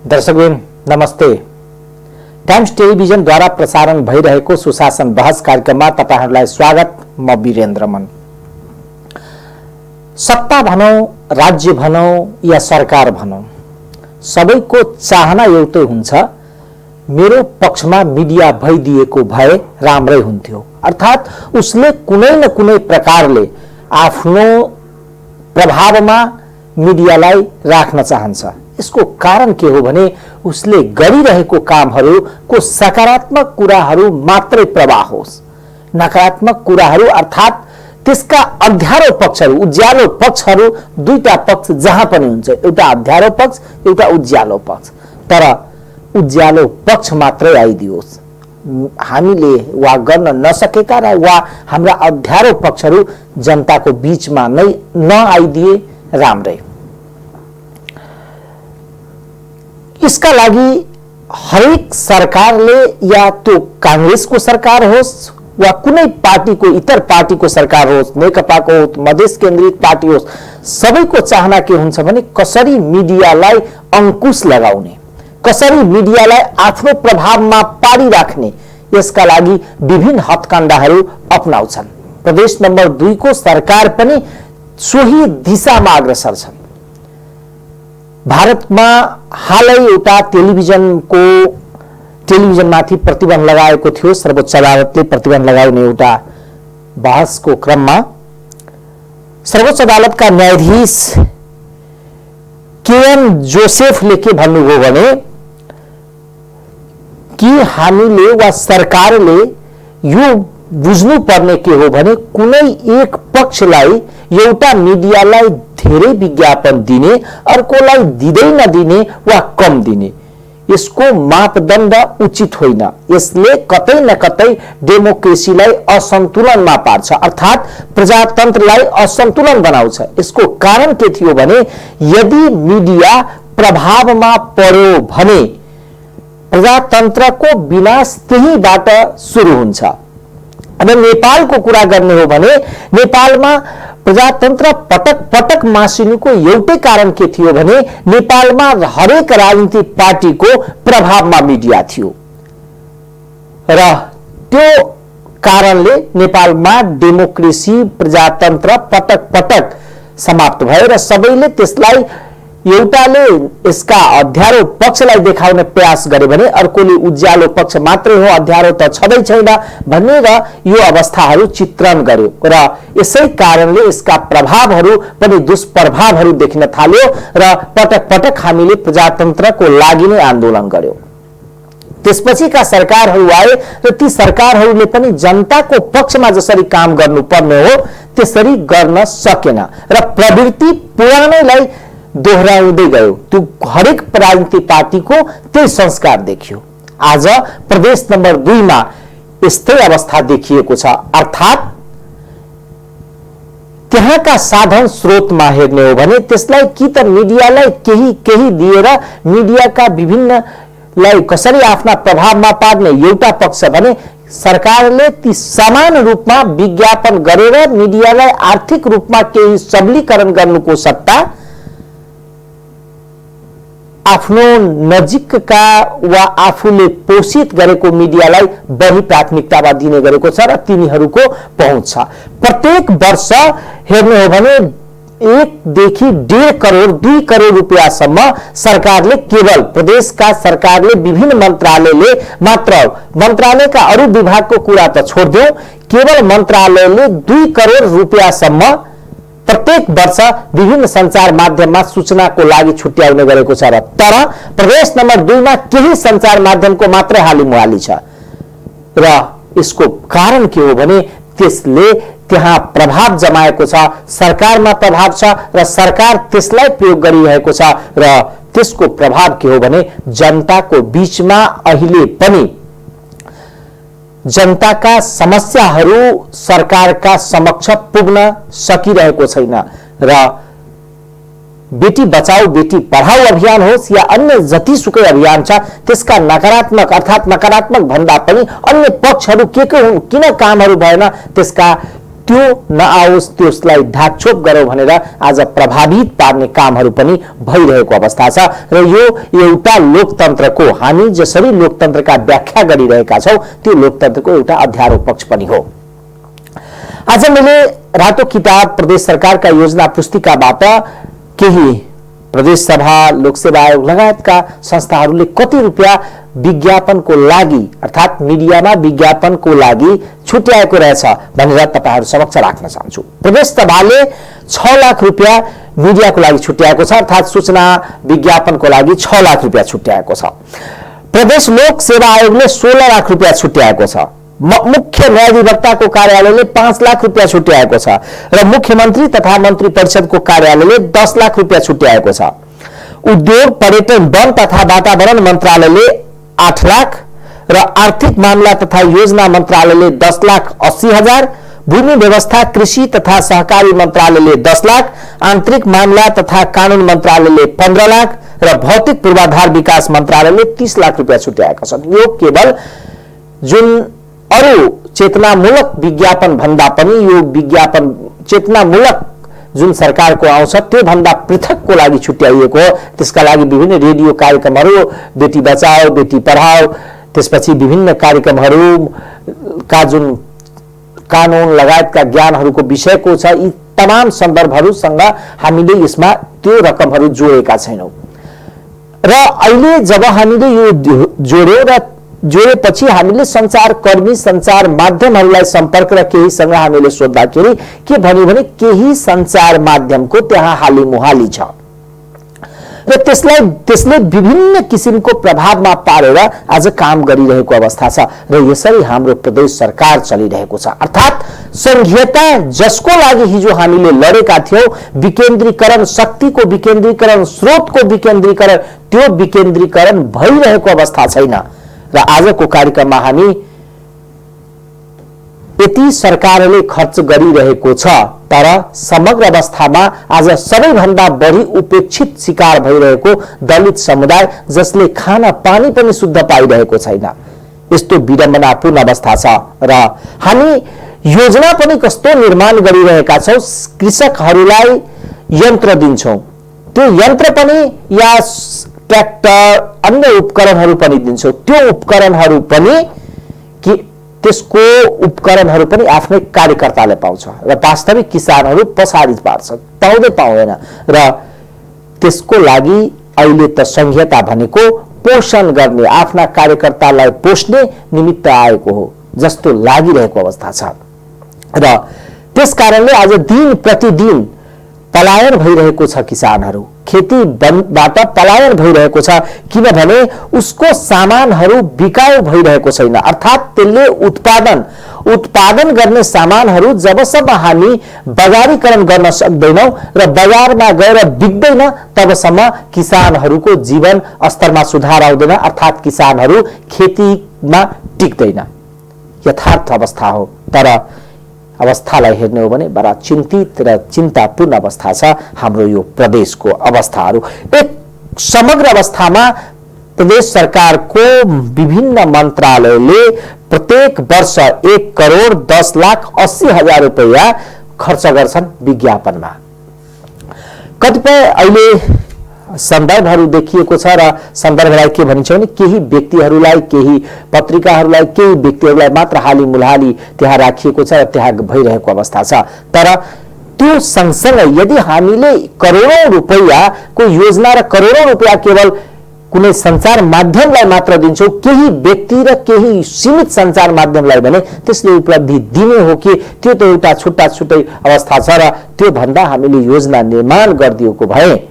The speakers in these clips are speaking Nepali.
दर्शकबिन नमस्ते। टाइम्स टेलिभिजन द्वारा प्रसारण भइरहेको सुशासन बहस कार्यक्रममा तपाईहरुलाई स्वागत। म वीरेन्द्र मन। सत्ता भनौं, राज्य भनौं या सरकार भनौं, सबैको चाहना एउटै हुन्छ, मेरो पक्षमा मिडिया भइदिएको भए राम्रै हुन्थ्यो। अर्थात उसले कुनै न कुनै प्रकारले आफ्नो प्रभावमा मिडियालाई राख्न चाहन्छ। यसको कारण के हो भने उसले गरिरहेको कामहरुको सकारात्मक कुराहरु मात्रै प्रवाह होस्, नकारात्मक कुराहरु अर्थात त्यसका अध्यारो पक्षहरु, उज्यालो पक्षहरु, दुईटा पक्ष जहाँ पनि हुन्छ, एउटा अध्यारो पक्ष, एउटा उज्यालो पक्ष, तर उज्यालो पक्ष मात्रै आइदियोस्। हामीले वा गर्न नसकेका र वा हाम्रा अध्यारो पक्षहरु जनताको बीचमा नै नआइदिए राम्रै। इसका लागि हरेक सरकारले, या त्यो कांग्रेसको सरकार होस् वा कुनै पार्टीको, इतर पार्टीको सरकार होस्, नेकपाको होस्, मधेस केन्द्रित पार्टी होस्, सबैको चाहना के हुन्छ भने कसरी मिडियालाई अंकुश लगाउने, कसरी मिडियालाई आफ्नो प्रभावमा पारिराख्ने, यसका लागि विभिन्न हथकण्डाहरू अपनाउँछन्। प्रदेश नम्बर 2 को सरकार पनि सोही दिशामा अग्रसर छन्। भारतमा हालै एउटा टेलिभिजनमाथि प्रतिबन्ध लगाएको थियो। सर्वोच्च अदालतले प्रतिबन्ध लगाउने एउटा बहसको क्रममा सर्वोच्च अदालतका न्यायाधीश केएम जोसेफले के भन्नुभयो भने कि हामीले वा सरकारले यो बुझ्नु पर्ने के हो भने कुनै एक पक्षलाई, एउटा मिडियालाई धेरै विज्ञापन दिने, अर्कोलाई दिँदै नदिने वा कम दिने, यसको मापदण्ड उचित होइन। यसले कतै न कतै डेमोक्रेसीलाई असन्तुलनमा पार्छ, अर्थात प्रजातन्त्रलाई असन्तुलन बनाउँछ। यसको कारण के थियो भने यदि मिडिया प्रभावमा पर्यो भने प्रजातन्त्रको विनाश त्यहीबाट सुरु हुन्छ। अब नेपालको कुरा गर्ने हो भने नेपालमा प्रजातन्त्र पटक पटक मासिनुको एउटै कारण के थियो भने नेपालमा हरेक राजनीतिक पार्टीको प्रभावमा मिडिया थियो र त्यो कारणले नेपालमा डेमोक्रेसी, प्रजातन्त्र पटक पटक समाप्त भयो र सबैले त्यसलाई, एउटाले यसका अध्यारो पक्षलाई देखाउने प्रयास गरे भने अर्कोले उज्यालो पक्ष मात्रै हो, अध्यारो त छँदै छैन भनेर यो अवस्थाहरू चित्रण गर्यो र यसै कारणले यसका प्रभावहरू पनि दुष्प्रभावहरू देखिन थाल्यो र पटक पटक हामीले प्रजातन्त्रको लागि नै आन्दोलन गर्यो। त्यसपछिका सरकारहरू आए र ती सरकारहरूले पनि जनताको पक्षमा जसरी काम गर्नुपर्ने हो त्यसरी गर्न सकेन र प्रवृत्ति पुरानैलाई दोहोऱ्याउँदै गयो। त्यो हरेक राजनीतिक पार्टीको त्यही संस्कार देखियो। आज प्रदेश नम्बर 2 मा यस्तै अवस्था देखिएको छ। अर्थात त्यहाँका साधन स्रोतमा हेर्ने हो भने त्यसलाई कि त मिडियालाई केही दिएर मिडियाका विभिन्नलाई कसरी आफ्ना प्रभावमा पार्ने एउटा पक्ष भने सरकारले ती समान रूपमा विज्ञापन गरेर मिडियालाई आर्थिक रूपमा केही सबलीकरण गर्नुको सट्टा आफ्नो नजिकका वा आफूले पोषित गरेको मिडियालाई बढी प्राथमिकतामा दिने गरेको छ र तिनीहरूको पहुँच छ। प्रत्येक वर्ष हेर्ने हो भने 1 देखि 1.5 करोड 2 करोड रुपैयाँसम्म सरकारले, केवल प्रदेशका सरकारले, विभिन्न मन्त्रालयले मात्र, मन्त्रालयका अरू विभागको कुरा त छोड्दियौं, केवल मन्त्रालयले 2 करोड रुपैयाँसम्म प्रत्येक वर्ष विभिन्न संचार माध्यममा सूचनाको लागि छुट्याउने गरेको छ र तर प्रदेश नम्बर 2 मा केही संचार माध्यमको मात्रै हालिमुहाली छ र यसको कारण के हो भने त्यसले त्यहाँ प्रभाव जमाएको छ, सरकारमा प्रभाव छ र सरकार त्यसलाई प्रयोग गरिरहेको छ र त्यसको प्रभाव के हो भने जनताको बीचमा अहिले पनि जनताका समस्याहरू सरकारका समक्ष पुग्न सकिरहेको छैन र बेटी बचाओ बेटी पढाओ अभियान होस् या अन्य जतिसुकै अभियान छ त्यसका नकारात्मक, अर्थात नकारात्मक भन्दा पनि अन्य पक्षहरू के हुन्, किन कामहरू भएन, त्यसका त्यो नआओस्, त्यसलाई ढाकछोप गरौँ भनेर आज प्रभावित पार्ने कामहरू पनि भइरहेको अवस्था छ र यो एउटा लोकतन्त्रको, हामी जसरी लोकतन्त्रका व्याख्या गरिरहेका छौं त्यो लोकतन्त्रको एउटा अध्यारो पक्ष पनि हो। आज मैले रातो किताब प्रदेश सरकारका योजना पुस्तिकाबाट केही प्रदेश सभा, लोकसेवा आयोग लगायतका संस्थाहरूले कति रुपियाँ विज्ञापनको लागि अर्थात् मिडियामा विज्ञापनको लागि छुट्याएको रहेछ भनेर तपाईहरु समक्ष राख्न चाहन्छु। प्रदेश सभाले 6 लाख रुपियाँ मिडियाको लागि छुट्याएको छ, अर्थात् सूचना विज्ञापनको लागि 6 लाख रुपियाँ छुट्याएको छ। प्रदेश लोक सेवा आयोगले 16 लाख रुपियाँ छुट्याएको छ। मुख्य न्यायाधिवक्ताको कार्यालयले 5 लाख रुपियाँ छुट्याएको छ र मुख्यमन्त्री तथा मन्त्री परिषदको कार्यालयले 10 लाख रुपियाँ छुट्याएको छ। उद्योग, पर्यटन, वन तथा वातावरण मन्त्रालयले 8 लाख र आर्थिक मामला तथा योजना मन्त्रालयले 10,80,000, भूमि व्यवस्था, कृषि तथा सहकारी मन्त्रालयले 10 लाख, आन्तरिक मामला तथा कानून मन्त्रालयले 15 लाख र भौतिक पूर्वाधार विकास मन्त्रालयले 30 लाख रुपियाँ छुट्याएका छन्। यो केवल जुन अरु चेतनामूलक विज्ञापन भन्दा पनि यो विज्ञापन चेतनामूलक जुन सरकारको आउँछ त्यो भन्दा पृथकको लागि छुट्याइएको हो। त्यसका लागि विभिन्न रेडियो कार्यक्रमहरू, बेटी बचाओ बेटी पढाओ, त्यसपछि विभिन्न कार्यक्रमहरूका जुन कानून लगायतका ज्ञानहरूको विषयको छ, यी तमाम सन्दर्भहरूसँग हामीले यसमा त्यो रकमहरू जोडेका छैनौं। र अहिले जब हामीले यो जोड्यो र जोडेपछि हामीले संचारकर्मी, संचार माध्यमहरूलाई सम्पर्क र केहीसँग हामीले सोध्दाखेरि के भन्यो भने केही संचार माध्यमको त्यहाँ हालिमुहाली छ र त्यसले विभिन्न किसिमको प्रभावमा पारेर आज काम गरिरहेको अवस्था छ र यसरी हाम्रो प्रदेश सरकार चलिरहेको छ। अर्थात् संघीयता जसको लागि हिजो हामीले लडेका थियौं, विकेन्द्रीकरण, शक्तिको विकेन्द्रीकरण, स्रोतको विकेन्द्रीकरण, त्यो विकेन्द्रीकरण भइरहेको अवस्था छैन र आजको कार्यक्रममा हामी यति सरकारले खर्च गरिरहेको छ तर समग्र अवस्थामा आज सबैभन्दा बढी उपेक्षित शिकार भइरहेको दलित समुदाय, जसले खाना पानी पनि शुद्ध पाइरहेको छैन, यस्तो विडम्बनापूर्ण अवस्था छ र हामी योजना पनि कस्तो निर्माण गरिरहेका छौं। कृषकहरूलाई यन्त्र दिन्छौं, त्यो यन्त्र पनि या ट्र्याक्टर, अन्य उपकरणहरू पनि दिन्छौं, त्यो उपकरणहरू पनि कि त्यसको उपकरणहरू पनि आफ्नै कार्यकर्ताले पाउँछ र वास्तविक किसानहरू पछाडि पार्छ, पाउँदैन र त्यसको लागि अहिले त संघीयता भनेको पोषण गर्ने, आफ्ना कार्यकर्तालाई पोष्ने निमित्त आएको हो जस्तो लागिरहेको अवस्था छ र त्यसकारणले आज दिन प्रतिदिन पलायन भइरहेको छ। किसानहरू खेतीबाट पलायन भइरहेको छ किनभने उसको सामानहरू बिकाउ भइरहेको छैन। अर्थात् त्यसले उत्पादन गर्ने सामानहरू जबसम्म हामी बजारीकरण गर्न सक्दैनौं र बजारमा गएर बिक्दैन तबसम्म किसानहरूको जीवन स्तरमा सुधार आउँदैन, अर्थात् किसानहरू खेतीमा टिक्दैन। यथार्थ अवस्था हो। तर अवस्थालाई हेर्ने हो भने बडा चिन्तित र चिन्तापूर्ण अवस्था छ हाम्रो यो प्रदेशको अवस्थाहरू। एक समग्र अवस्थामा प्रदेश सरकारको विभिन्न मन्त्रालयले प्रत्येक वर्ष 1,10,80,000 रुपैयाँ खर्च गर्छन् विज्ञापनमा। कतिपय अहिले सन्दर्भहरू देखिएको छ र सन्दर्भलाई के भनिन्छ भने केही व्यक्तिहरूलाई, केही पत्रिकाहरूलाई, केही व्यक्तिहरूलाई मात्र हालिमुहाली त्यहाँ राखिएको छ र त्यहाँ भइरहेको अवस्था छ। तर त्यो सँगसँगै यदि हामीले करोडौं रुपैयाँको योजना र करोडौं रुपैयाँ केवल कुनै संचार माध्यमलाई मात्र दिन्छौं, केही व्यक्ति र केही सीमित संचार माध्यमलाई भने त्यसले उपलब्धि दिने हो कि त्यो त एउटा छुट्टै अवस्था छ र त्यो भन्दा हामीले योजना निर्माण गरिदिएको भए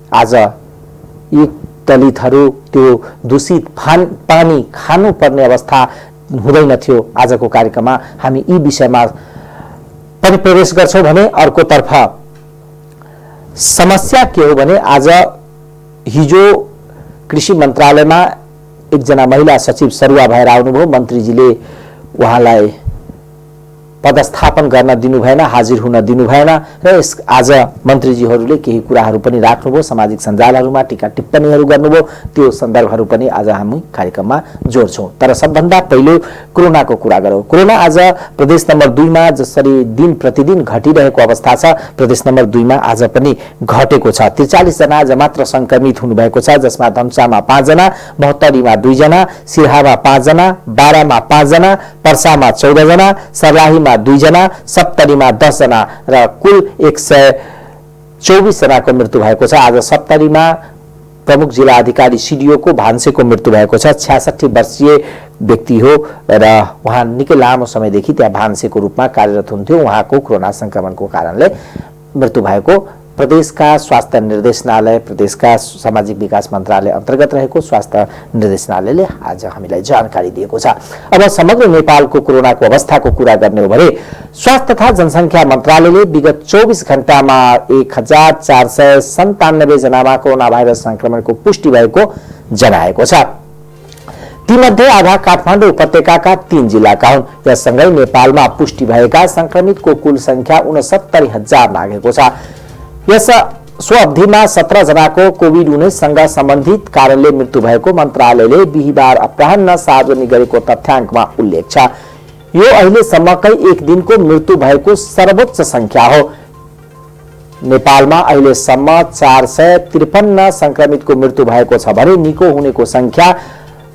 आज यी दलितहरू त्यो दूषित पानी खानु पर्ने अवस्था हुँदैन थियो। आजको कार्यक्रममा हामी यी विषयमा पनि प्रवेश गर्छौं भने अर्कोतर्फ समस्या के हो भने आज हिजो कृषि मन्त्रालयमा एकजना महिला सचिव सरुवा भएर आउनुभयो। मन्त्रीजीले उहाँलाई पदस्थापन गर्न दिनु भएन, हाजिर हुन दिनु भएन र यस आज मन्त्रीजीहरूले केही कुराहरू पनि राख्नुभयो, सामाजिक सञ्जालहरूमा टीका टिप्पणीहरू गर्नुभयो। त्यो सन्दर्भहरू पनि आज हामी कार्यक्रममा जोड्छौँ। तर सबभन्दा पहिलो कोरोनाको कुरा गरौँ। कोरोना आज प्रदेश नम्बर 2 मा जसरी दिन प्रतिदिन घटिरहेको अवस्था छ, प्रदेश नम्बर 2 मा आज पनि घटेको छ। 43 जना आज मात्र संक्रमित हुनुभएको छ, जसमा धनुषामा 5 जना, महोत्तरीमा 2 जना, सिरहामा 5 जना, बारामा 5 जना, पर्सामा 14 जना, सर्लाहीमा 2 जना, सप्तरीमा 10 जना र कुल 124 जनाको मृत्यु भएको छ। आज सप्तरीमा प्रमुख जिल्ला अधिकारी सीडीओ को भान्सेको मृत्यु भएको छ। 66 वर्षीय व्यक्ति हो र उहाँ निकै लामो समयदेखि त्यहाँ भान्सेको रूपमा कार्यरत हुन्थ्यो। उहाँको कोरोना संक्रमणको कारणले मृत्यु भएको प्रदेशका स्वास्थ्य निर्देशनालय, प्रदेशका सामाजिक विकास मन्त्रालय अन्तर्गत रहेको स्वास्थ्य निर्देशनालयले आज हामीलाई जानकारी दिएको छ। अब समग्र नेपालको कोरोनाको अवस्थाको कुरा गर्ने हो भने स्वास्थ्य तथा जनसङ्ख्या मन्त्रालयले विगत 24 घण्टामा 1497 जनामा कोरोना भाइरस संक्रमणको पुष्टि भएको जनाएको छ। तीमध्ये आधा काठमाडौँ उपत्यकाका 3 जिल्लाका हुन्। यससँगै नेपालमा पुष्टि भएका संक्रमितको कुल संख्या 69,000 नाघेको छ। सो अवधिमा 17 जनाको कोभिड-19 सँग सम्बन्धित कारणले मृत्यु भएको मन्त्रालयले बिहीबार अपराह्न सार्वजनिक गरेको तथ्याङ्कमा उल्लेख छ। यो अहिलेसम्मकै एक दिनको मृत्यु भएको सर्वोच्च संख्या हो। नेपालमा अहिलेसम्म 453 संक्रमितको मृत्यु भएको छ भने निको हुनेको संख्या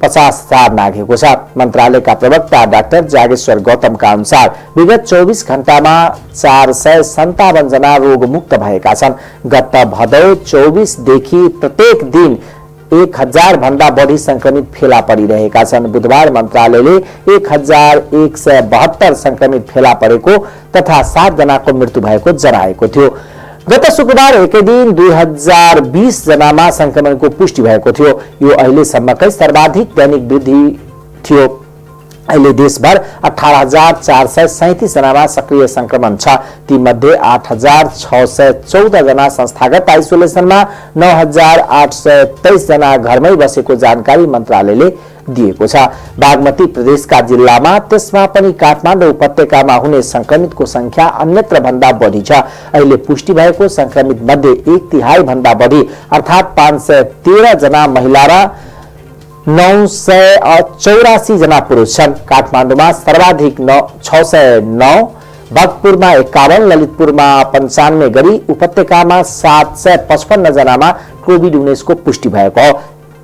50,000 नाघेको छ। मन्त्रालयका प्रवक्ता डाक्टर जागेश्वर गौतमका अनुसार विगत 24 घण्टामा 457 जना रोगमुक्त भएका छन्। गत भदौ 24 देखि प्रत्येक दिन 1000 भन्दा बढी संक्रमित फेला परिरहेका छन्। बुधबार मन्त्रालयले 1172 संक्रमित फेला परेको तथा 7 जनाको मृत्यु भएको जनाएको थियो। गत शुक्रबार एकै दिन 2020 जनामा संक्रमणको पुष्टि भएको थियो। यो अहिलेसम्मकै सर्वाधिक दैनिक वृद्धि थियो। अहिले देशभर 18,437 जनामा सक्रिय संक्रमण छ। तीमध्ये 8,614 जना संस्थागत आइसोलेसनमा, 9,823 जना घरमै बसेको जानकारी मन्त्रालयले दिएको छ। बागमती प्रदेशका जिल्लामा, त्यसमा पनि काठमाडौँ उपत्यकामा हुने संक्रमितको संख्या अन्यत्र भन्दा बढी छ। अहिले पुष्टि भएको संक्रमित मध्ये 1/3 भन्दा बढी अर्थात् 513 जना महिला र 984 जना पुरुष छन्। काठमाडौँमा सर्वाधिक 609, भक्तपुरमा 51, ललितपुरमा 95 गरी उपत्यकामा 755 जनामा कोभिड-19 को पुष्टि भएको हो।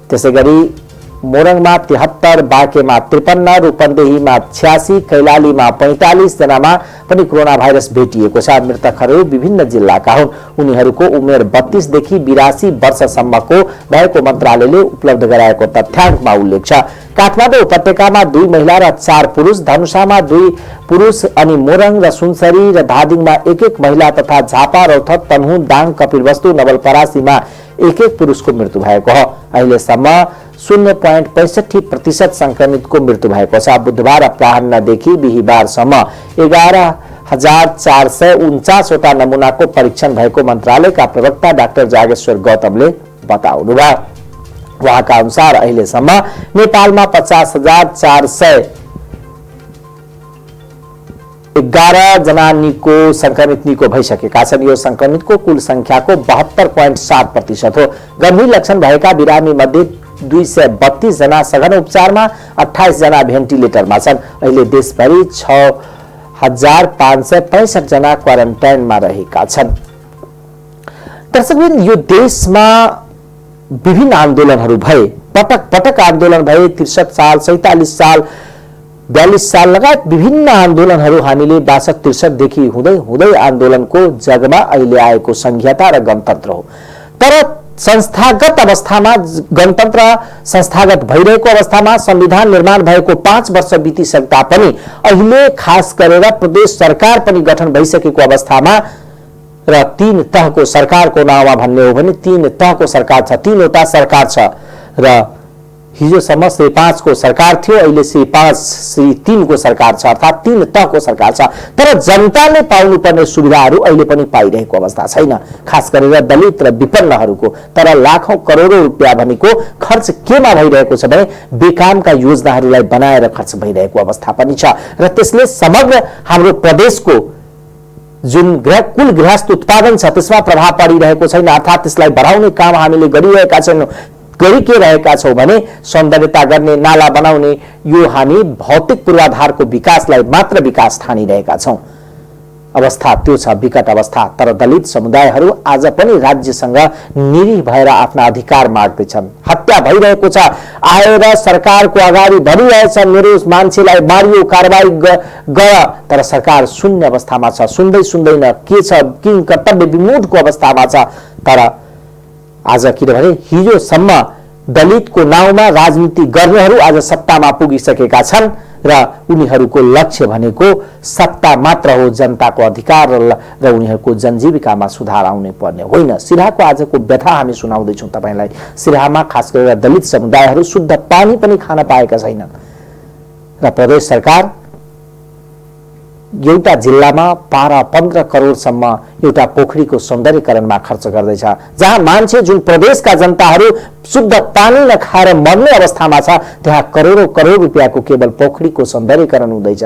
त्यसैगरी मोरङमा 73, बाँकेमा 53, रूपन्देहीमा 86, कैलालीमा 45 जनामा पनि कोरोना भाइरस भेटिएको छ। मृतकहरू विभिन्न जिल्लाका हुन्। उनीहरूको उमेर 32 देखि 82 वर्षसम्मको भएको मन्त्रालयले उपलब्ध गराएको तथ्याङ्कमा उल्लेख छ। काठमाडौँ उपत्यकामा 2 महिला र 4 पुरुष, धनुषामा 2 पुरुष अनि मोरङ र सुनसरी र धादिङमा 1-1 महिला तथा झापा, रौथत, तनहुँ, दाङ, कपिलवस्तु, नवलपरासीमा 1-1 पुरुषको मृत्यु भएको हो। अहिलेसम्म 0.65% संक्रमितको मृत्यु भएको छ। बुधबार अपराह्नदेखि बिहीबारसम्म 11,449 वटा नमुनाको परीक्षण भएको मन्त्रालयका प्रवक्ता डाक्टर जागेश्वर गौतमले बताउनुभयो। उहाँका अनुसार अहिलेसम्म नेपालमा 50,411 जना संक्रमित निको भइसकेका छन्। यो संक्रमितको कुल संख्याको 72.7% हो। गम्भीर लक्षण भएका बिरामी मध्ये 232 जना सघन उपचारमा, 28 जना भेन्टिलेटरमा छन्। अहिले देशभरि 6,565 जना क्वारेन्टाइनमा रहेका छन्। दर्शकवृन्द, यो देशमा विभिन्न आन्दोलनहरू भए, पटक पटक आन्दोलन भए। 63 साल, 47 साल, 42 साल लगायत विभिन्न आन्दोलनहरू हामीले 62-63 देखि हुँदै हुँदै आन्दोलनको जगमा अहिले आएको संघीयता र गणतन्त्र हो। तर संस्थागत अवस्थामा गणतन्त्र संस्थागत भइरहेको अवस्थामा संविधान निर्माण भएको 5 वर्ष बितिसक्दा पनि अहिले खास गरेर प्रदेश सरकार पनि गठन भइसकेको अवस्थामा र 3 तहको सरकारको नाउँमा भन्ने हो भने 3 तहको सरकार छ, 3 वटा सरकार छ र हिजोसम्म श्री 5 को सरकार थियो, अहिले श्री 5 श्री 3 को सरकार छ, अर्थात् 3 तहको सरकार छ। तर जनताले पाउनुपर्ने सुविधाहरू अहिले पनि पाइरहेको अवस्था छैन, खास गरेर दलित र विपन्नहरूको। तर लाखौं करोडौं रुपियाँ भनेको खर्च केमा भइरहेको छ भने बेकामका योजनाहरूलाई बनाएर खर्च भइरहेको अवस्था पनि छ र त्यसले समग्र हाम्रो प्रदेशको जुन कुल गृहस्थ उत्पादन छ त्यसमा प्रभाव परिरहेको छैन, अर्थात् त्यसलाई बढाउने काम हामीले गरिरहेका छैनौँ। गरिरहेका छौँ भने सौन्दर्यता गर्ने, नाला बनाउने, यो हामी भौतिक पूर्वाधारको विकासलाई मात्र विकास ठानिरहेका छौँ। अवस्था त्यो छ, विकट अवस्था। तर दलित समुदायहरू आज पनि राज्यसँग निरीह भएर आफ्ना अधिकार माग्दैछन्। हत्या भइरहेको छ, आएर सरकारको अगाडि भनिरहेछ मेरो मान्छेलाई मारियो, कारबाही गयो, तर सरकार शून्य अवस्थामा छ, सुन्दैन के छ, किन कर्तव्य विमूढको अवस्थामा छ। तर आज किनभने हिजोसम्म दलितको नाउँमा राजनीति गर्नेहरू आज सत्तामा पुगिसकेका छन् र उनीहरूको लक्ष्य भनेको सत्ता मात्र हो, जनताको अधिकार र उनीहरूको जनजीविकामा सुधार आउने पर्ने होइन। सिराहाको आजको व्यथा हामी सुनाउँदैछौँ तपाईलाई। सिराहामा खास गरेर दलित समुदायहरू शुद्ध पानी पनि खान पाएका छैनन् र प्रदेश सरकार एउटा जिल्लामा 12-15 करोडसम्म एउटा पोखरीको सौन्दर्यकरणमा खर्च गर्दैछ, जहाँ मान्छे जुन प्रदेशका जनताहरू शुद्ध पानी नखाएर मर्ने अवस्थामा छ त्यहाँ करोडौं करोड रुपियाँको केवल पोखरीको सौन्दर्यकरण हुँदैछ।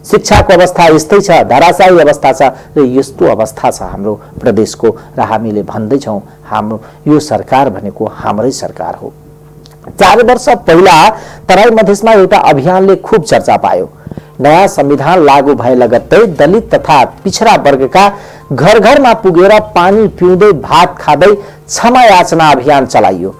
शिक्षाको अवस्था यस्तै छ, धराशायी अवस्था छ र यस्तो अवस्था छ हाम्रो प्रदेशको र हामीले भन्दैछौँ हाम्रो यो सरकार भनेको हाम्रै सरकार हो। 4 वर्ष पहिला तराई मधेसमा एउटा अभियानले खूब चर्चा पायो। नयाँ संविधान लागू भए लगत्तै दलित तथा पिछड़ा वर्गका घर घरमा पुगेर पानी पिउँदै भात खाँदै क्षमा याचना अभियान चलाइयो।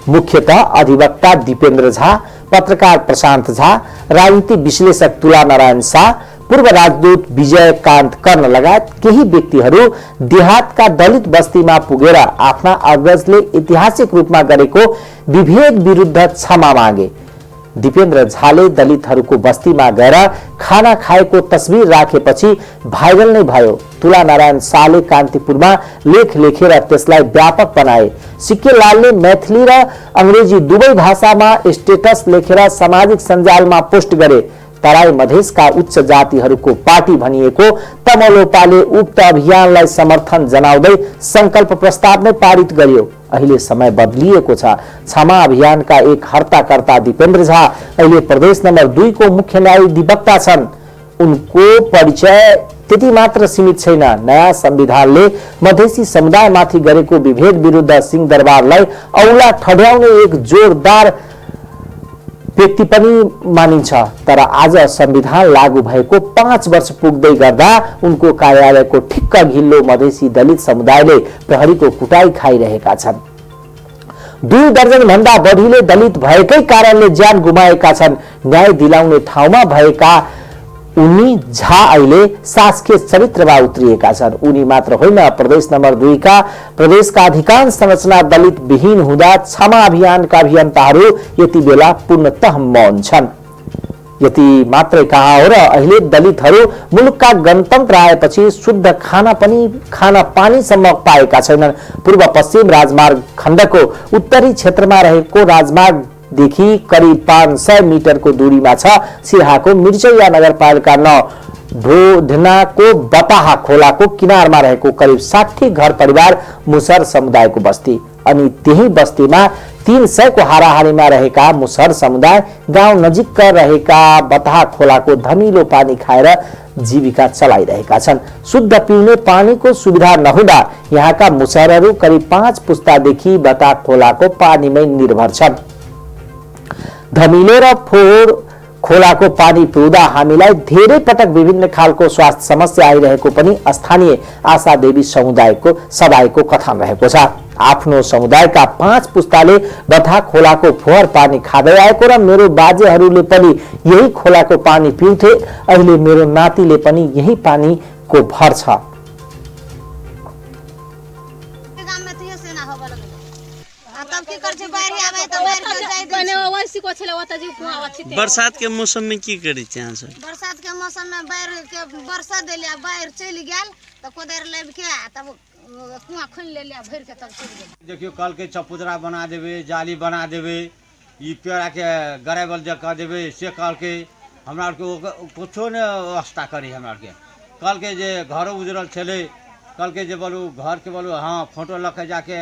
मुख्यतः अधिवक्ता दीपेन्द्र झा, पत्रकार प्रशान्त झा, राजनीति विश्लेषक तुला नारायण शाह, पूर्व राजदूत विजयकान्त कर्ण लगायत केही व्यक्तिहरू देहातका दलित बस्तीमा पुगेर आफ्ना अग्रजले ऐतिहासिक रूपमा गरेको विभेद विरुद्ध क्षमा मागे। दीपेन्द्र झाले दलितहरूको बस्तीमा गएर खाना खाएको तस्बिर राखेपछि भाइरल नै भयो। तुला नारायण शाहले कान्तिपुरमा लेख लेखेर त्यसलाई व्यापक बनाए। सिक्के लालले मैथिली र अंग्रेजी दुवै भाषामा स्टेटस लेखेर सामाजिक सञ्जालमा पोस्ट गरे। तराई मधेसका उच्च जातिहरूको पार्टी भनिएको तमलोपाले उक्त अभियानलाई समर्थन जनाउँदै संकल्प प्रस्ताव नै पारित गर्यो। अहिले समय बदलिएको छ। क्षमा अभियानका एक हर्ताकर्ता दीपेन्द्र झा अहिले प्रदेश नम्बर 2 को मुख्य न्यायाधिवक्ता छन्। उनको परिचय त्यति मात्र सीमित छैन। नयाँ संविधानले मधेसी समुदायमाथि गरेको विभेद विरुद्ध सिंहदरबारलाई औला ठड्याउने एक जोरदार व्यक्ति पनि मानिन्छ। तर आज संविधान लागू भएको 5 वर्ष पुग्दै गर्दा उनको कार्यालयको ठिक्क घिल्लो मधेसी दलित समुदायले प्रहरीको कुटाई खाइरहेका छन्। 2 दर्जन भन्दा बढीले दलित भएकै कारणले ज्यान गुमाएका छन्। न्याय दिलाउने ठाउँमा भएका उनी झा अहिले शासकीय चरित्रमा उत्रिएका छन्। उनी मात्र होइन, प्रदेश नम्बर 2 का प्रदेशका अधिकांश संरचना दलित विहीन हुँदा क्षमा अभियानका अभियन्ताहरू यति बेला पूर्णतः मौन छन्। यति मात्रै कहाँ हो र अहिले दलितहरू मुलुकका गणतन्त्र आएपछि शुद्ध खाना पानीसम्म पाएका छैनन्। पूर्व पश्चिम राजमार्ग खण्डको उत्तरी क्षेत्रमा रहेको राजमार्ग देखि करिब 500 मिटरको दूरीमा छ सिराहाको मिर्चैया नगरपालिका 9 ढोढनाको बताहा खोलाको किनारमा रहेको करिब 60 घर परिवार मुसहर समुदायको बस्ती। अनि त्यही बस्तीमा 300 को हाराहारीमा रहेका मुसहर समुदाय गाउँ नजिक रहेका बताहा खोलाको धमिलो पानी खाएर जीविका चलाइरहेका छन्। शुद्ध पिउने पानीको सुविधा नहुँदा यहाँका मुसहरहरू करिब 5 पुस्तादेखि बताहा खोलाको पानीमै निर्भर छन्। धमिलो र फोहोर खोलाको पानी पिउँदा हामीलाई धेरै पटक विभिन्न खालको स्वास्थ्य समस्या आइरहेको पनि स्थानीय आशा देवी समुदायको कथन रहेको छ। आफ्नो समुदायका 5 पुस्ताले बथा खोलाको फोहोर पानी खाँदै आएको र मेरो बाजेहरूले पनि यही खोलाको पानी पिउँथे। अहिले मेरो नातिले पनि यही पानीको भर छ। बरसात के मौसम में की करी यहाँ से? बरसात के मौसम में बरसा देलिया बाहर चली गेल तो कोदर लेब के तब कुआं खोल लेलिया भर के तब चल गेल। देखियो कल के चपुतरा बना देबे, जाली बना देबे, ई पेड़ के गराबल जे कह देबै से कहलकै हमरा आरके कुछो ने व्यवस्था करी हमरा आरके कहलकै जे घरो उजरल छलै कहलकै जे बोलू घर के बोलू हाँ फोटो लऽ के जाके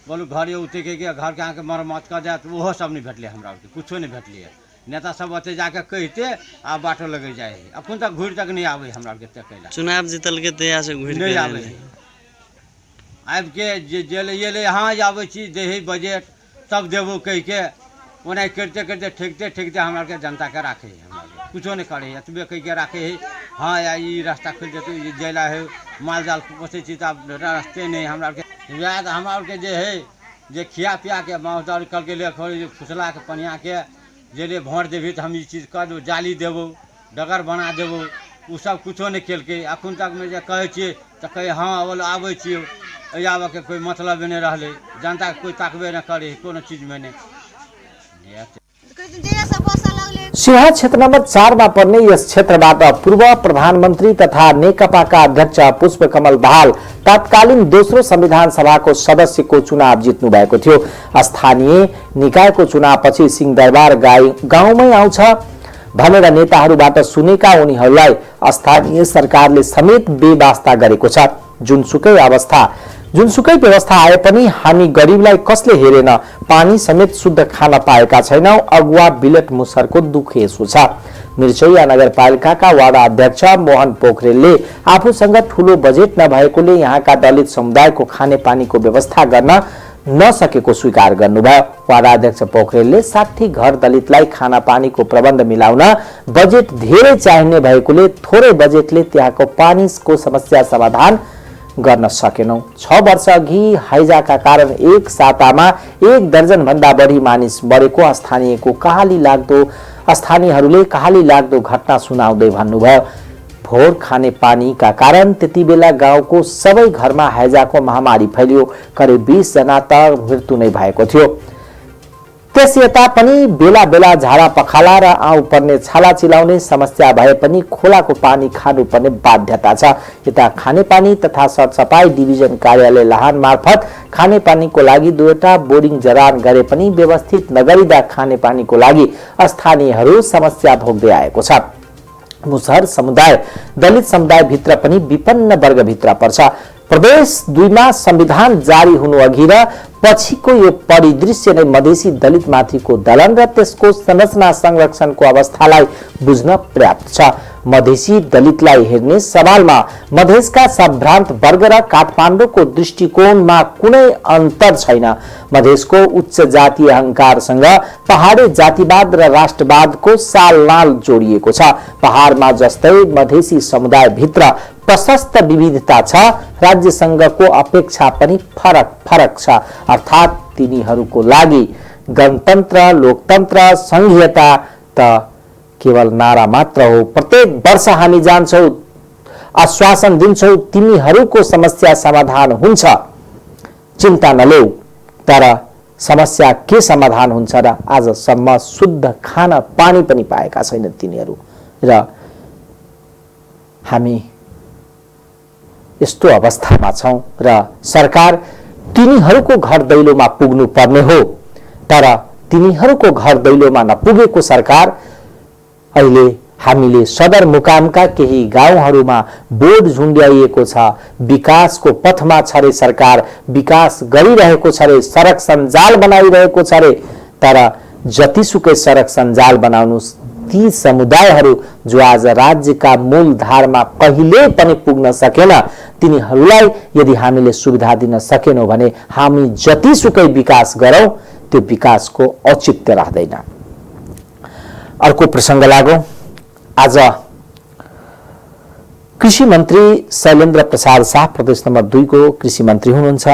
बोलू घर उतरे के घर के अहाँके मरम्मत कर जाए तो ओहो सब नहीं भेटलै हमरा आरके कुछो नहीं भेटलै नेता सब ओते जाके कहते आ बाटो लगे जाए अखन तक घूर तक नहीं आवे हमरा आरके तकैला चुनाव जीतल के तहिया से घुर नहीं आवे आबि के जे ले हाँ आबै छी देही बजट सब देबो कह के ओना करते करते ठेकते हमरा के जनता के राखे हमरा कुछो नहीं करे एतबे कह के राखे है हाँ या ई रास्ता खुल जेतै जेला है माल जाल पोसै छी तब रास्ते नहीं हमरा के याद हमरा के जे है जे खिया पिया के माउदार कल के ले खोले फुसला के पनिया के जे ले भोट देबी तो हम ई चीज कर दो जाली देबो डगर बना देबो उ सब कुछो नहीं केलकै अखन तक में जे कहै छियै तो कहे हाँ बोल आबै छियै आबे के कोई मतलब नहीं रहले जनता के कोई ताकबे नहीं करे कोनो चीज में नहीं सिंहा क्षेत्र नंबर 4 में पर्ने यस क्षेत्रबाट पूर्व प्रधानमन्त्री तथा नेकपाका अध्यक्ष पुष्पकमल दाहाल तत्कालीन दोस्रो संविधान सभाको सदस्यको चुनाव जित्नु भएको थियो। स्थानीय निकायको चुनावपछि सिंहदरबार गाउँमै आउँछ भनेर नेताहरूबाट सुनेका उनीहरूलाई स्थानीय सरकारले समेत बेवास्ता गरेको छ। जुनसुकै व्यवस्था आए पनि हामी गरीबलाई कसले हेरेन, पानी समेत शुद्ध खान पाएका छैनौं। अगुवा बिलट मुसरको दुख यसो छ। मिर्चैया नगरपालिकाका वार्ड अध्यक्ष मोहन पोखरेलले आफूसँग ठूलो बजेट नभएकोले यहाँका दलित समुदायको खानेपानीको व्यवस्था गर्न नसकेको स्वीकार गर्नुभयो। वार्ड अध्यक्ष पोखरेलले 60 घर दलितलाई खानापानीको प्रबन्ध मिलाउन बजेट धेरै चाहिने भएकोले थोरै बजेटले त्यहाँको पानीको समस्या समाधान गर्न सकेनौं। 6 वर्ष अघि हैजाका कारण एक सातामा 1 दर्जन भन्दा बढी मानिस मरेको स्थानीयहरूले कहाली लाग्दो घटना सुनाउँदै भन्नुभयो। फोहोर खाने पानीका कारण त्यतिबेला गाउँको सबै घरमा हैजाको महामारी फैलियो। करिब 20 जना त मृत्यु नै भएको थियो। त्यस यता पनि बेला बेला झाडा पखाला र आउँ पर्ने छाला चिलाउने समस्या भए पनि खोलाको पानी खानुपर्ने बाध्यता छ। यता खानेपानी तथा सरसफाई डिभिजन कार्यालय लाहान मार्फत खानेपानीको लागि 2वटा बोरिङ जडान गरे पनि व्यवस्थित नगरिदा खानेपानीको लागि स्थानीयहरू समस्या भोग्दै आएको छ। मुसहर समुदाय दलित समुदाय भित्र पनि विपन्न वर्ग भित्र पर्छ। प्रदेश 2 मा संविधान जारी हुनु अघि र पछिको यो परिदृश्य नै मधेसी दलित माथिको दलन र त्यसको संरचना संरक्षणको अवस्थालाई बुझ्न पर्याप्त छ। मधेसी दलितलाई हेर्ने सवालमा मधेसका सम्भ्रान्त वर्ग र काठमाडौँको दृष्टिकोणमा कुनै अन्तर छैन। मधेसको उच्च जातीय अहंकारसँग पहाडी जातिवाद र राष्ट्रवादको सालनाल जोडिएको छ। पहाडमा जस्तै मधेसी समुदाय भित्र प्रशस्त विविधता छ। राज्यसँगको अपेक्षा पनि फरक छ। अर्थात् तिनीहरूको लागि गणतन्त्र लोकतन्त्र संघीयता त केवल नारा मात्र हो। प्रत्येक वर्ष हामी जान्छौं, आश्वासन दिन्छौं तिमीहरूको समस्या समाधान हुन्छ, चिन्ता नलेऊ। तर समस्या के समाधान हुन्छ र आजसम्म शुद्ध खान पानी पनि पाएका छैनन् तिनीहरू। र हामी यस्तो अवस्थामा छौं र सरकार तिनीहरूको घर दैलोमा पुग्नु पर्ने हो। तर तिनीहरूको घर दैलोमा नपुगेको सरकार अहिले हामीले सदरमुकामका केही गाउँहरूमा बोर्ड झुन्ड्याइएको छ। विकासको पथमा छ रे सरकार, विकास गरिरहेको छ रे, सडक सञ्जाल बनाइरहेको छ रे। तर जतिसुकै सडक सञ्जाल बनाउनुस्, ती समुदायहरू जो आज राज्यका मूलधारमा कहिले पनि पुग्न सकेन, तिनीहरूलाई यदि हामीले सुविधा दिन सकेनौं भने हामी जतिसुकै विकास गरौं त्यो विकासको औचित्य रहँदैन। अर्को प्रसंग लागौं। आज कृषि मन्त्री शैलेन्द्र प्रसाद शाह प्रदेश नम्बर 2 को कृषि मन्त्री हुनुहुन्छ।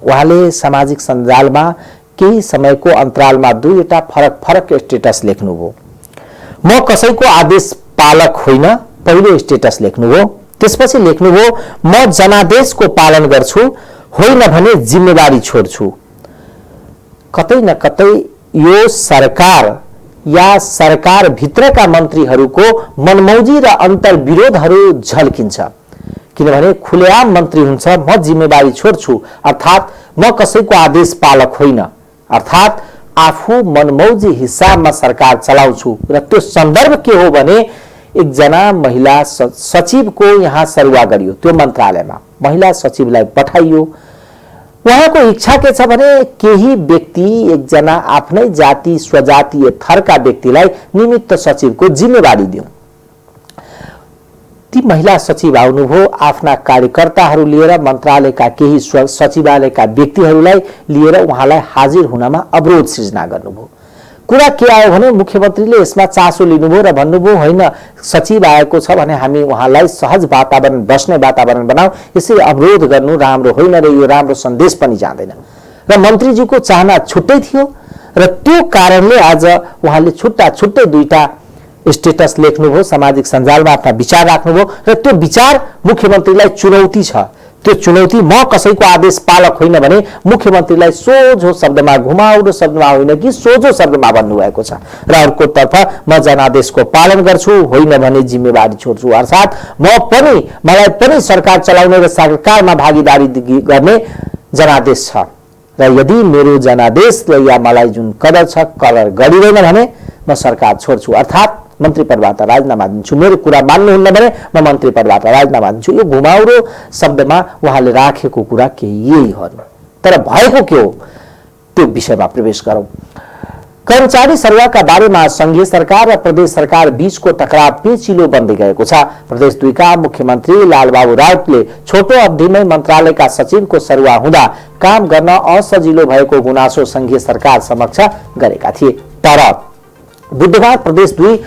उहाँले सामाजिक सञ्जालमा केही समयको अन्तरालमा 2वटा फरक स्टेटस लेख्नुभयो। म कसैको आदेश पालक होइन, पहिलो स्टेटस लेख्नुभयो। त्यसपछि लेख्नुभयो म जनादेशको पालन गर्छु, होइन भने जिम्मेवारी छोड्छु। कतै न कतै यो सरकार या सरकार भित्रका मन्त्रीहरूको मनमौजी र अन्तर्विरोधहरू झल्किन्छ। किनभने खुलेआम मन्त्री हुन्छ म जिम्मेवारी छोड्छु, अर्थात् म कसैको आदेश पालक होइन, अर्थात् आफू मनमौजी हिसाबमा सरकार चलाउँछु र त्यो सन्दर्भ के हो भने एकजना महिला सचिवको यहाँ सरुवा गरियो, त्यो मन्त्रालयमा महिला सचिवलाई पठाइयो। उहाँको इच्छा के छ भने केही व्यक्ति एकजना आफ्नै जाति स्वजातीय थरका व्यक्तिलाई निमित्त सचिवको जिम्मेवारी दिउँ। ती महिला सचिव आउनुभयो, आफ्ना कार्यकर्ताहरू लिएर मन्त्रालयका केही सचिवालयका व्यक्तिहरूलाई लिएर उहाँलाई हाजिर हुनमा अवरोध सिर्जना गर्नुभयो। कुरा के आयो भने मुख्यमन्त्रीले यसमा चासो लिनुभयो र भन्नुभयो होइन, सचिव आएको छ भने हामी उहाँलाई सहज वातावरण बस्ने वातावरण बनाऊ, यसरी अवरोध गर्नु राम्रो होइन र यो राम्रो सन्देश पनि जाँदैन। र मन्त्रीजीको चाहना छुट्टै थियो र त्यो कारणले आज उहाँले छुट्टा छुट्टै दुईटा स्टेटस लेख्नुभयो, सामाजिक सञ्जालमा आफ्ना विचार राख्नुभयो र त्यो विचार मुख्यमन्त्रीलाई चुनौती छ। त्यो चुनौती म कसैको आदेश पालक होइन भने मुख्यमन्त्रीलाई सोझो शब्दमा, घुमाउरो शब्दमा होइन कि सोझो शब्दमा भन्नुभएको छ। र अर्कोतर्फ म जनादेशको पालन गर्छु, होइन भने जिम्मेवारी छोड्छु, अर्थात् मलाई पनि सरकार चलाउने र सरकारमा भागीदारी गर्ने जनादेश छ र यदि मेरो जनादेशले या मलाई जुन कदर छ कदर गरिँदैन भने म सरकार छोड्छु, अर्थात् मन्त्री पदबाट राजीनामा दिन्छु। मेरो कुरा मान्नुहुन्न भने म मन्त्री पदबाट राजीनामा दिन्छु। यो घुमाउरो शब्दमा उहाँले राखेको कुरा केही यही हो। तर भएको के हो त्यो विषयमा प्रवेश गरौँ। कर्मचारी सरुवाका बारेमा संघीय सरकार र प्रदेश सरकार बीचको टकराव पेचिलो बन्दै गएको छ। प्रदेश 2 का मुख्यमन्त्री लालबाबु राउतले छोटो अवधिमै मन्त्रालयका सचिवको सरुवा हुँदा काम गर्न असजिलो भएको गुनासो संघीय सरकार समक्ष गरेका थिए। तर बुधबार प्रदेश 2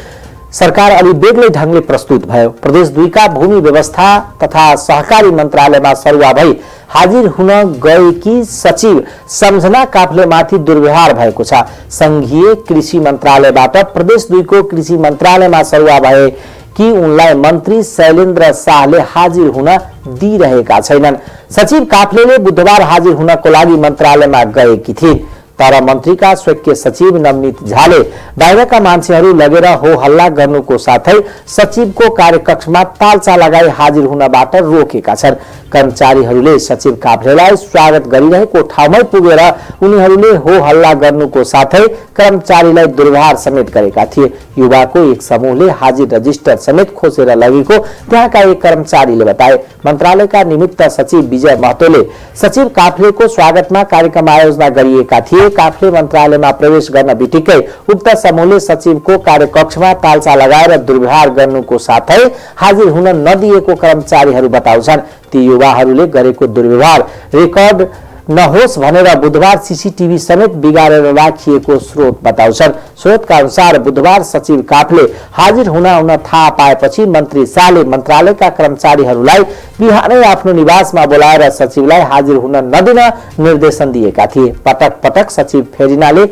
सरकार अलि बेग्लै ढंगले प्रस्तुत भयो। प्रदेश 2 का भूमि व्यवस्था तथा सहकारी मन्त्रालयमा सरुवा भई हाजिर हुन गएकी सचिव सम्झना काफ्लेमाथि दुर्व्यवहार भएको छ। संघीय कृषि मन्त्रालयबाट प्रदेश 2 को कृषि मन्त्रालयमा सरुवा भए कि उनलाई मन्त्री शैलेन्द्र शाहले हाजिर हुन दिइरहेका छैनन्। सचिव काफ्लेले बुधबार हाजिर हुनको लागि मन्त्रालयमा गएकी थिइन्, तर मन्त्रीका स्वकीय सचिव नवनीत झाले बाहिरका मान्छेहरू लगेर हो हल्ला गर्नुको साथै सचिवको कार्यकक्षमा तालचा लगाई हाजिर हुनबाट रोकेका छन्। कर्मचारीहरूले सचिव काफ्लेलाई स्वागत गरिरहेको ठाउँमै पुगेर उनीहरूले हो हल्ला गर्नुको साथै कर्मचारीलाई दुर्व्यवहार समेत गरेका थिए। युवाको एक समूहले हाजिर रजिस्टर समेत खोसेर लगेको त्यहाँका एक कर्मचारीले बताए। मन्त्रालयका निमित्त सचिव विजय महतोले सचिव काफ्लेको स्वागतमा कार्यक्रम आयोजना गरिएका थिए। काफ्ले मन्त्रालयमा प्रवेश गर्न बित्तिकै उक्त समूहले सचिवको कार्यकक्षमा तालचा लगाएर दुर्व्यवहार गर्नुको साथै हाजिर हुन नदिएको कर्मचारीहरू बताउँछन्। ती युवाहरूले गरेको दुर्व्यवहार रेकर्ड नहोस् भनेर बुधबार सीसीटीभी समेत बिगारेर राखिएको स्रोत बताउँछन्। स्रोतका अनुसार बुधबार सचिव काफ्ले हाजिर हुन थाहा पाएपछि मन्त्री शाहले मन्त्रालयका कर्मचारीहरूलाई बिहानै आफ्नो निवासमा बोलाएर सचिवलाई हाजिर हुन नदिन निर्देशन दिएका थिए। पटक पटक सचिव फेरिनाले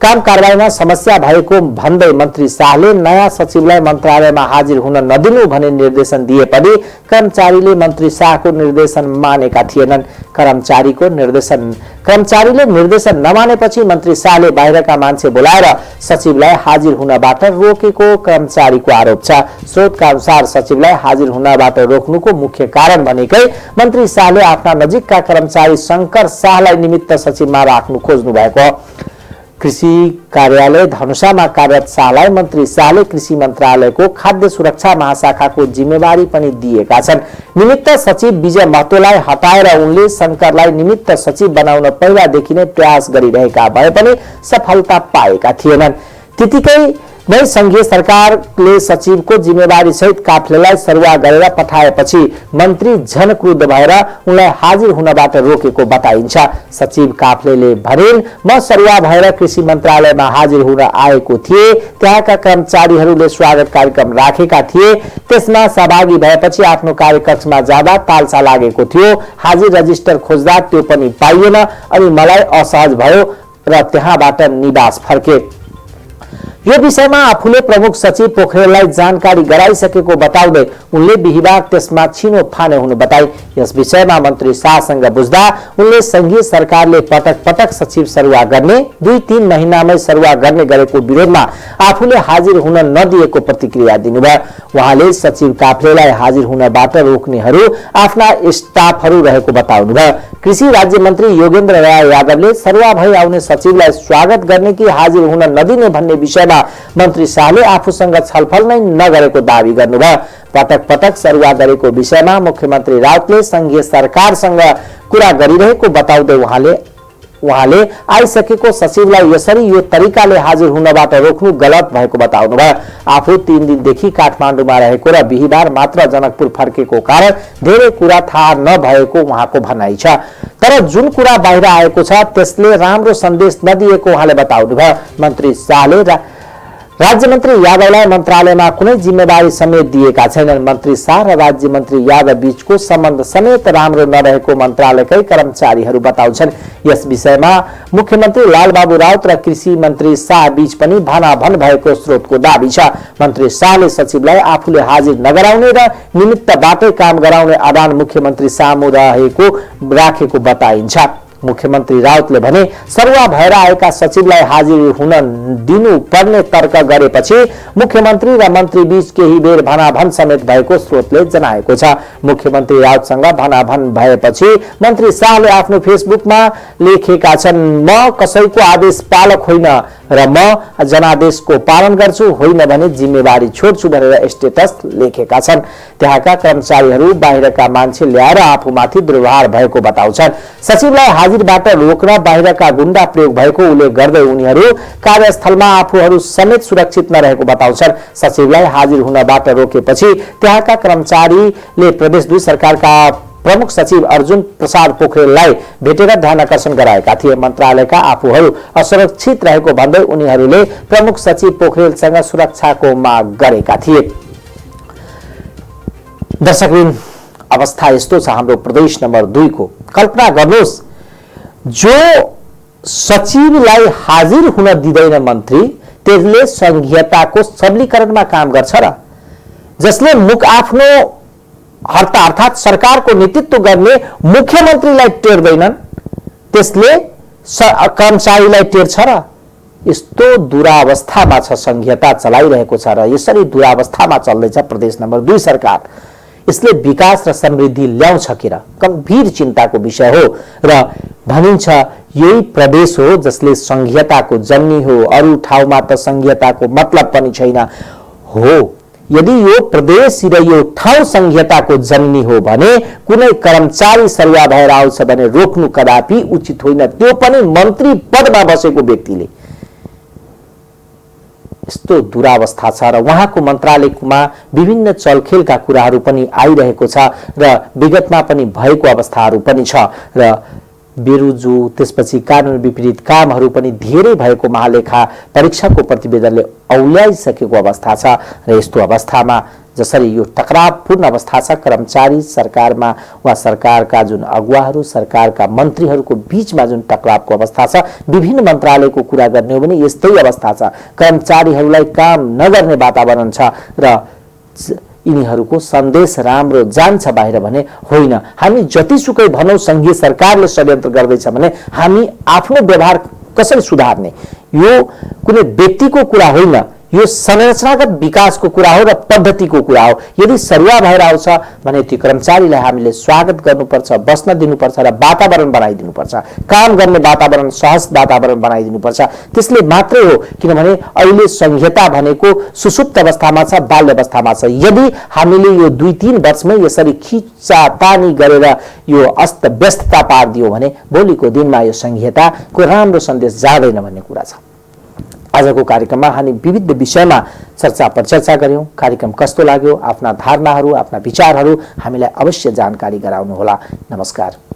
काम कारबाहीमा समस्या भएको भन्दै मन्त्री शाहले नयाँ सचिवलाई मन्त्रालयमा हाजिर हुन नदिनु भन्ने निर्देशन दिए पनि कर्मचारीले मन्त्री शाहको निर्देशन मानेका थिएनन्। कर्मचारीले निर्देशन नमानेपछि मन्त्री शाहले बाहिरका मान्छे बोलाएर सचिवलाई हाजिर हुनबाट रोकेको कर्मचारीको आरोप छ। स्रोतका अनुसार सचिवलाई हाजिर हुनबाट रोक्नुको मुख्य कारण भनेकै मन्त्री शाहले आफ्ना नजिकका कर्मचारी शंकर शाहलाई निमित्त सचिवमा राख्नु खोज्नु भएको। कृषि कार्यालय धनुषामा कार्यरत शाहलाई मन्त्री शाहले कृषि मन्त्रालयको खाद्य सुरक्षा महाशाखाको जिम्मेवारी पनि दिएका छन्। निमित्त सचिव विजय महतोलाई हटाएर उनले शंकरलाई निमित्त सचिव बनाउन पहिलादेखि नै प्रयास गरिरहेका भए पनि सफलता पाएका थिएनन्। त्यतिकै नै संघीय सरकारले सचिवको जिम्मेवारी सहित काफ्लेलाई सरुवा गरेर पठाएपछि मन्त्री झन क्रुद्ध भएर उनलाई हाजिर हुनबाट रोकेको बताइन्छ। सचिव काफ्लेले भनिन्, म सरुवा भएर कृषि मन्त्रालयमा हाजिर हुन आएको थिए। त्यहाँका कर्मचारीहरूले स्वागत कार्यक्रम राखेका थिए। त्यसमा सहभागी भएपछि आफ्नो कार्यकक्षमा जाँदा तालचा लागेको थियो। हाजिर रजिस्टर खोज्दा त्यो पनि पाइएन अनि मलाई असहज भयो र त्यहाँबाट निवास फर्के। यो विषयमा आफूले प्रमुख सचिव पोखरेललाई जानकारी गराइसकेको बताउँदै उनले बिहिबार त्यसमा छिनोफानो हुनु बताए। यस विषयमा मन्त्री शाहसँग बुझ्दा उनले संघीय सरकारले पटक पटक सचिव सरुवा गर्ने 2-3 महिनामै सरुवा गर्ने गरेको विरोधमा आफूले हाजिर हुन नदिएको प्रतिक्रिया दिनुभयो। उहाँले सचिव काफ्लेलाई हाजिर हुनबाट रोक्नेहरू आफ्ना स्टाफहरू रहेको बताउनुभयो। कृषि राज्य मन्त्री योगेन्द्र राय यादवले सरुवा भई आउने सचिवलाई स्वागत गर्ने कि हाजिर हुन नदिने भन्ने विषयमा मन्त्री शाहले आफूसँग छलफल नै नगरेको दावी गर्नुभयो। पटक पटक सरुवा गरेको विषयमा मुख्यमन्त्री राउतले संघीय सरकारसँग कुरा गरिरहेको बताउँदै उहाँले आइसकेको सचिवलाई यसरी यो तरिकाले हाजिर हुनबाट रोक्नु गलत भएको बताउनुभयो। आफू 3 दिनदेखि काठमाडौँमा रहेको र बिहीबार मात्र जनकपुर फर्केको कारण धेरै कुरा थाहा नभएको उहाँको भनाइ छ। तर जुन कुरा बाहिर आएको छ त्यसले राम्रो सन्देश नदिएको उहाँले बताउनुभयो। मन्त्री शाहले राज्य मन्त्री यादवलाई मन्त्रालयमा कुनै जिम्मेवारी समेत दिएका छैनन्। मन्त्री शाह र राज्य मन्त्री यादव बीचको सम्बन्ध समेत राम्रो नरहेको मन्त्रालयकै कर्मचारीहरू बताउँछन्। यस विषयमा मुख्यमन्त्री लालबाबु राउत र कृषि मन्त्री शाह बीच पनि भनाभन भएको स्रोतको दावी छ। मन्त्री शाहले सचिवलाई आफूले हाजिर नगराउने र निमित्तबाटै काम गराउने आह्वान मुख्यमन्त्री सामु राखेको बताइन्छ। मुख्यमन्त्री राउतले भने सरुवा भएर आएका सचिवलाई हाजिर हुन दिनु पर्ने तर्क गरेपछि मुख्यमन्त्री र मन्त्री बीच केही बेर भनाभन समेत भएको स्रोतले जनाएको छ। मुख्यमन्त्री राउतसँग भनाभन भएपछि मन्त्री शाहले आफ्नो फेसबुकमा लेखेका छन्, म कसैको आदेश पालक होइन र म जनादेशको पालन गर्छु, होइन भने जिम्मेवारी छोड्छु भनेर स्टेटस लेखेका छन्। त्यहाँका कर्मचारीहरू बाहिरका मान्छे ल्याएर आफूमाथि दुर्व्यवहार भएको बताउँछन्। सचिवलाई हाजिरबाट रोक्न बाहिरका गुण्डा प्रयोग भएको उल्लेख गर्दै उनीहरू कार्यस्थलमा आफूहरू समेत सुरक्षित नरहेको बताउँछन्। सचिवलाई हाजिर हुनबाट रोकेपछि त्यहाँका कर्मचारीले प्रदेश 2 सरकारका प्रमुख सचिव अर्जुन प्रसाद पोखरेललाई भेटेर ध्यानकर्षण गराएका थिए। मन्त्रालयका आफूहरू असुरक्षित रहेको भन्दै उनीहरूले प्रमुख सचिव पोखरेलसँग सुरक्षाको माग गरेका थिए। दर्शकवृन्द, अवस्था यस्तो छ हाम्रो प्रदेश नम्बर 2 को। कल्पना गर्नुहोस्, जो सचिवलाई हाजिर हुन दिँदैन मन्त्री त्यसले संघीयताको सबलीकरणमा काम गर्छ र जसले आफ्नो हर्ता अर्थात सरकारको नेतृत्व गर्ने मुख्यमन्त्रीलाई टेर्दैनन् त्यसले कर्मचारीलाई टेर्छ र यस्तो दुरावस्थामा छ संघीयता चलाइरहेको छ र यसरी दुरावस्थामा चल्दैछ प्रदेश नम्बर 2 सरकार। यसले विकास र समृद्धि ल्याउँछ कि र गम्भीर चिन्ताको विषय हो र भनिन्छ यही प्रदेश हो जसले संघीयताको जन्नी हो। अरू ठाउँमा त संघीयताको मतलब पनि छैन। हो, यदि यो प्रदेश र यो ठाउँ संघीयताको जन्नी हो भने कुनै कर्मचारी सरुवा भएर आउँछ भने रोक्नु कदापि उचित होइन, त्यो पनि मन्त्री पदमा बसेको व्यक्तिले। यस्तो दुरावस्था छ र उहाँको मन्त्रालयमा विभिन्न चलखेलका कुराहरू पनि आइरहेको छ र विगतमा पनि भएको अवस्थाहरू पनि छ र बेरुजु त्यसपछि कानुन विपरीत कामहरू पनि धेरै भएको महालेखा परीक्षाको प्रतिवेदनले औल्याइसकेको अवस्था छ र यस्तो अवस्थामा जसरी यो टकरावपूर्ण अवस्था छ कर्मचारी सरकारमा वा सरकारका जुन अगुवाहरू सरकारका मन्त्रीहरूको बीचमा जुन टकरावको अवस्था छ, विभिन्न मन्त्रालयको कुरा गर्ने हो भने यस्तै अवस्था छ। कर्मचारीहरूलाई काम नगर्ने वातावरण छ र यिनीहरूको सन्देश राम्रो जान्छ बाहिर भने होइन। हामी जतिसुकै भनौं संघीय सरकारले षड्यन्त्र गर्दैछ भने हामी आफ्नो व्यवहार कसरी सुधार्ने, यो कुनै व्यक्तिको कुरा होइन, यो संरचनागत विकासको कुरा हो र पद्धतिको कुरा हो। यदि सरुवा भएर आउँछ भने त्यो कर्मचारीलाई हामीले स्वागत गर्नुपर्छ, बस्न दिनुपर्छ र वातावरण बनाइदिनुपर्छ, काम गर्ने वातावरण सहज वातावरण बनाइदिनुपर्छ। त्यसले मात्रै हो, किनभने अहिले संघीयता भनेको सुसुप्त अवस्थामा छ, बाल्य अवस्थामा छ। यदि हामीले यो 2-3 वर्षमै यसरी खिचातानी गरेर यो अस्त व्यस्तता पार्दियो भने भोलिको दिनमा यो संघीयताको राम्रो सन्देश जाँदैन भन्ने कुरा छ। आजको कार्यक्रममा हामी विविध विषयमा चर्चा परिचर्चा गर्यौं। कार्यक्रम कस्तो लाग्यो, आफ्ना धारणाहरू आफ्ना विचारहरू हामीलाई अवश्य जानकारी गराउनुहोला। नमस्कार।